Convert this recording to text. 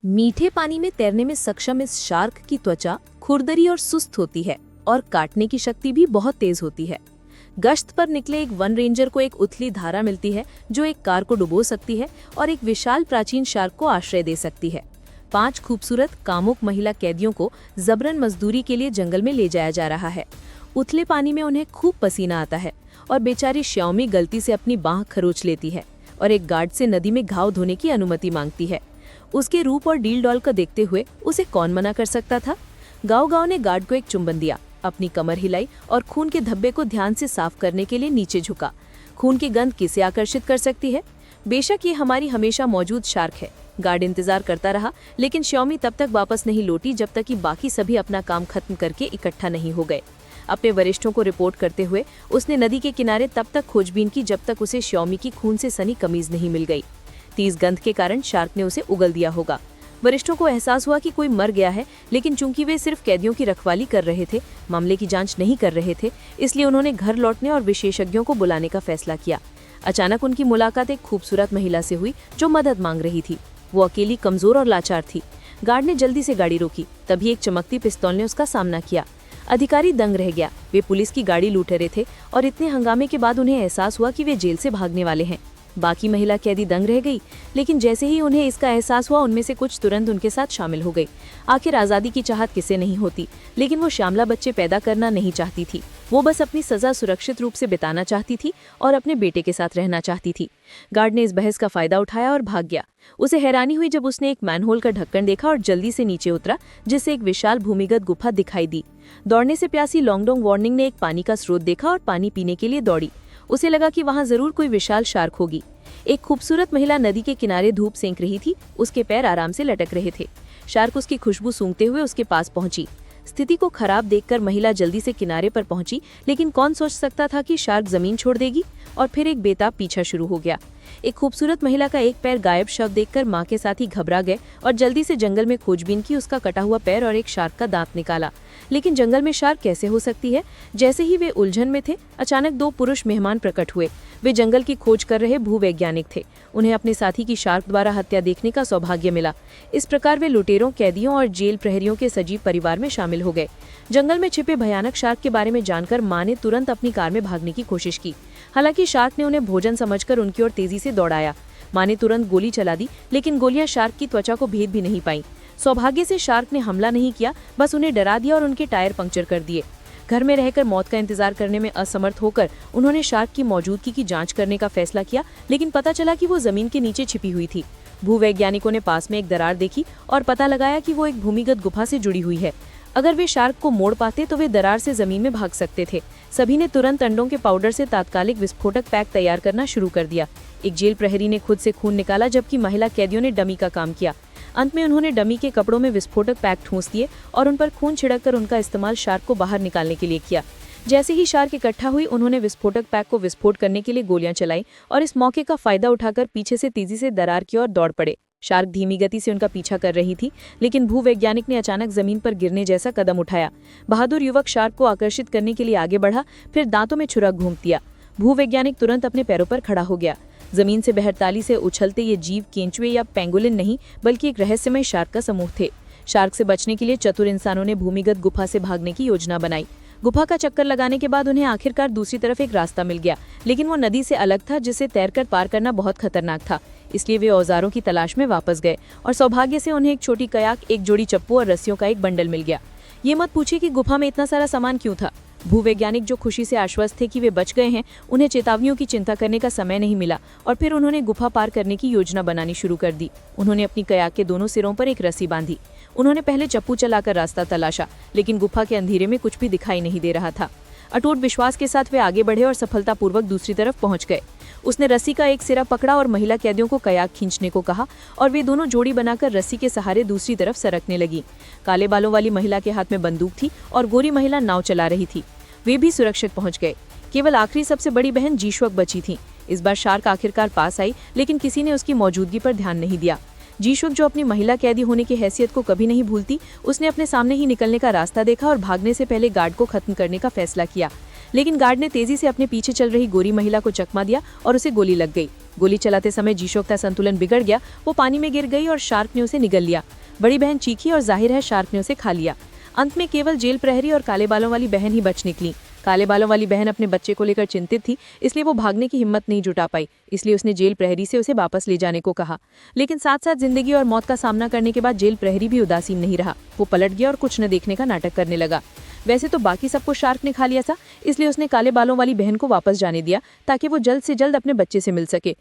मीठे पानी में तैरने में सक्षम इस शार्क की त्वचा खुरदरी और सुस्त होती है और काटने की शक्ति भी बहुत तेज होती है। गश्त पर निकले एक वन रेंजर को एक उथली धारा मिलती है जो एक कार को डुबो सकती है और एक विशाल प्राचीन शार्क को आश्रय दे सकती है। 5 खूबसूरत कामुक महिला कैदियों को जबरन मजदूरी के लिए जंगल में ले जाया जा रहा है। उथले पानी में उन्हें खूब पसीना आता है और बेचारी श्याओमी गलती से अपनी बांह खरोच लेती है और एक गार्ड से नदी में घाव धोने की अनुमति मांगती है। उसके रूप और डील डॉल को देखते हुए उसे कौन मना कर सकता था। गाँव ने गार्ड को एक चुंबन दिया, अपनी कमर हिलाई और खून के धब्बे को ध्यान से साफ करने के लिए नीचे झुका। खून की गंध किसे आकर्षित कर सकती है? बेशक ये हमारी हमेशा मौजूद शार्क है। गार्ड इंतजार करता रहा, लेकिन श्याओमी तब तक वापस नहीं लौटी जब तक कि बाकी सभी अपना काम खत्म करके इकट्ठा नहीं हो गए। अपने वरिष्ठों को रिपोर्ट करते हुए उसने नदी के किनारे तब तक खोजबीन की जब तक उसे श्याओमी की खून से सनी कमीज नहीं मिल गई। तेज गंध के कारण शार्क ने उसे उगल दिया होगा। वरिष्ठों को एहसास हुआ कि कोई मर गया है, लेकिन चूंकि वे सिर्फ कैदियों की रखवाली कर रहे थे, मामले की जांच नहीं कर रहे थे, इसलिए उन्होंने घर लौटने और विशेषज्ञों को बुलाने का फैसला किया। अचानक उनकी मुलाकात एक खूबसूरत महिला से हुई जो मदद मांग रही थी। वो अकेली, कमजोर और लाचार थी। गार्ड ने जल्दी से गाड़ी रोकी, तभी एक चमकती पिस्तौल ने उसका सामना किया। अधिकारी दंग रह गया। वे पुलिस की गाड़ी लूट रहे थे और इतने हंगामे के बाद उन्हें एहसास हुआ कि वे जेल से भागने वाले हैं। बाकी महिला कैदी दंग रह गई, लेकिन जैसे ही उन्हें इसका एहसास हुआ उनमें से कुछ तुरंत उनके साथ शामिल हो गई। आखिर आज़ादी की चाहत किसे नहीं होती, लेकिन वो श्यामला बच्चे पैदा करना नहीं चाहती थी। वो बस अपनी सजा सुरक्षित रूप से बिताना चाहती थी और अपने बेटे के साथ रहना चाहती थी। गार्ड ने इस बहस का फायदा उठाया और भाग गया। उसे हैरानी हुई जब उसने एक मैनहोल का ढक्कन देखा और जल्दी से नीचे उतरा, जिससे एक विशाल भूमिगत गुफा दिखाई दी। दौड़ने से प्यासी लॉन्गडोंग वार्निंग ने एक पानी का स्रोत देखा और पानी पीने के लिए दौड़ी। उसे लगा कि वहां जरूर कोई विशाल शार्क होगी। एक खूबसूरत महिला नदी के किनारे धूप सेंक रही थी। उसके पैर आराम से लटक रहे थे। शार्क उसकी खुशबू सूंघते हुए उसके पास पहुंची। स्थिति को खराब देखकर महिला जल्दी से किनारे पर पहुंची, लेकिन कौन सोच सकता था कि शार्क जमीन छोड़ देगी। और फिर एक बेताब पीछा शुरू हो गया। एक खूबसूरत महिला का एक पैर गायब शव देखकर मां के साथी घबरा गए और जल्दी से जंगल में खोजबीन की, उसका कटा हुआ पैर और एक शार्क का दांत निकाला। लेकिन जंगल में शार्क कैसे हो सकती है? जैसे ही वे उलझन में थे, अचानक 2 पुरुष मेहमान प्रकट हुए। वे जंगल की खोज कर रहे भूवैज्ञानिक थे। उन्हें अपने साथी की शार्क द्वारा हत्या देखने का सौभाग्य मिला। इस प्रकार वे लुटेरों, कैदियों और जेल प्रहरियों के सजीव परिवार में शामिल हो गए। जंगल में छिपे भयानक शार्क के बारे में जानकर मां ने तुरंत अपनी कार में भागने की कोशिश की। हालांकि शार्क ने उन्हें भोजन समझकर उनकी ओर तेजी से दौड़ाया। मां ने तुरंत गोली चला दी, लेकिन गोलियां शार्क की त्वचा को भेद भी नहीं पाईं। सौभाग्य से शार्क ने हमला नहीं किया, बस उन्हें डरा दिया और उनके टायर पंक्चर कर दिए। घर में रहकर मौत का इंतजार करने में असमर्थ होकर उन्होंने शार्क की मौजूदगी की जांच करने का फैसला किया, लेकिन पता चला कि वो जमीन के नीचे छिपी हुई थी। भूवैज्ञानिकों ने पास में एक दरार देखी और पता लगाया कि वो एक भूमिगत गुफा से जुड़ी हुई है। अगर वे शार्क को मोड़ पाते तो वे दरार से जमीन में भाग सकते थे। सभी ने तुरंत अंडों के पाउडर से तात्कालिक विस्फोटक पैक तैयार करना शुरू कर दिया। एक जेल प्रहरी ने खुद से खून निकाला, जबकि महिला कैदियों ने डमी का काम किया। अंत में उन्होंने डमी के कपड़ों में विस्फोटक पैक ठूंस दिए और उन पर खून छिड़ककर उनका इस्तेमाल शार्क को बाहर निकालने के लिए किया। जैसे ही शार्क इकट्ठा हुई, उन्होंने विस्फोटक पैक को विस्फोट करने के लिए गोलियां चलाई और इस मौके का फायदा उठाकर पीछे से तेजी से दरार की ओर दौड़ पड़े। शार्क धीमी गति से उनका पीछा कर रही थी, लेकिन भूवैज्ञानिक ने अचानक जमीन पर गिरने जैसा कदम उठाया। बहादुर युवक शार्क को आकर्षित करने के लिए आगे बढ़ा, फिर दांतों में छुरा घूंप दिया। भूवैज्ञानिक तुरंत अपने पैरों पर खड़ा हो गया। जमीन से बहरताली से उछलते ये जीव केंचुए या पेंगोलिन नहीं, बल्कि एक रहस्यमय शार्क का समूह थे। शार्क से बचने के लिए चतुर इंसानों ने भूमिगत गुफा से भागने की योजना बनाई। गुफा का चक्कर लगाने के बाद उन्हें आखिरकार दूसरी तरफ एक रास्ता मिल गया, लेकिन वो नदी से अलग था, जिसे तैरकर पार करना बहुत खतरनाक था। इसलिए वे औजारों की तलाश में वापस गए और सौभाग्य से उन्हें एक छोटी कयाक, एक जोड़ी चप्पू और रस्सियों का एक बंडल मिल गया। ये मत पूछिए कि गुफा में इतना सारा सामान क्यों था। भूवैज्ञानिक जो खुशी से आश्वस्त थे कि वे बच गए हैं, उन्हें चेतावनियों की चिंता करने का समय नहीं मिला और फिर उन्होंने गुफा पार करने की योजना बनानी शुरू कर दी। उन्होंने अपनी कयाक के दोनों सिरों पर एक रस्सी बांधी। उन्होंने पहले चप्पू चलाकर रास्ता तलाशा, लेकिन गुफा के अंधेरे में कुछ भी दिखाई नहीं दे रहा था। अटूट विश्वास के साथ वे आगे बढ़े और सफलतापूर्वक दूसरी तरफ पहुंच गए। उसने रस्सी का एक सिरा पकड़ा और महिला कैदियों को कयाक खींचने को कहा और वे दोनों जोड़ी बनाकर रस्सी के सहारे दूसरी तरफ सरकने लगी। काले बालों वाली महिला के हाथ में बंदूक थी और गोरी महिला नाव चला रही थी। वे भी सुरक्षित पहुंच गए। केवल आखिरी सबसे बड़ी बहन जीशुक बची थी। इस बार शार्क आखिरकार पास आई, लेकिन किसी ने उसकी मौजूदगी पर ध्यान नहीं दिया। जीशुक, जो अपनी महिला कैदी होने की हैसियत को कभी नहीं भूलती, उसने अपने सामने ही निकलने का रास्ता देखा और भागने से पहले गार्ड को खत्म करने का फैसला किया। लेकिन गार्ड ने तेजी से अपने पीछे चल रही गोरी महिला को चकमा दिया और उसे गोली लग गई। गोली चलाते समय जीशोक का संतुलन बिगड़ गया, वो पानी में गिर गई और शार्क ने उसे निगल लिया। बड़ी बहन चीखी और जाहिर है शार्क ने उसे खा लिया। अंत में केवल जेल प्रहरी और काले बालों वाली बहन ही बच निकली। काले बालों वाली बहन अपने बच्चे को लेकर चिंतित थी, इसलिए वो भागने की हिम्मत नहीं जुटा पाई, इसलिए उसने जेल प्रहरी से उसे वापस ले जाने को कहा। लेकिन साथ साथ जिंदगी और मौत का सामना करने के बाद जेल प्रहरी भी उदासीन नहीं रहा। वो पलट गया और कुछ न देखने का नाटक करने लगा। वैसे तो बाकी सबको शार्क ने खा लिया था, इसलिए उसने काले बालों वाली बहन को वापस जाने दिया ताकि वो जल्द से जल्द अपने बच्चे से मिल सके।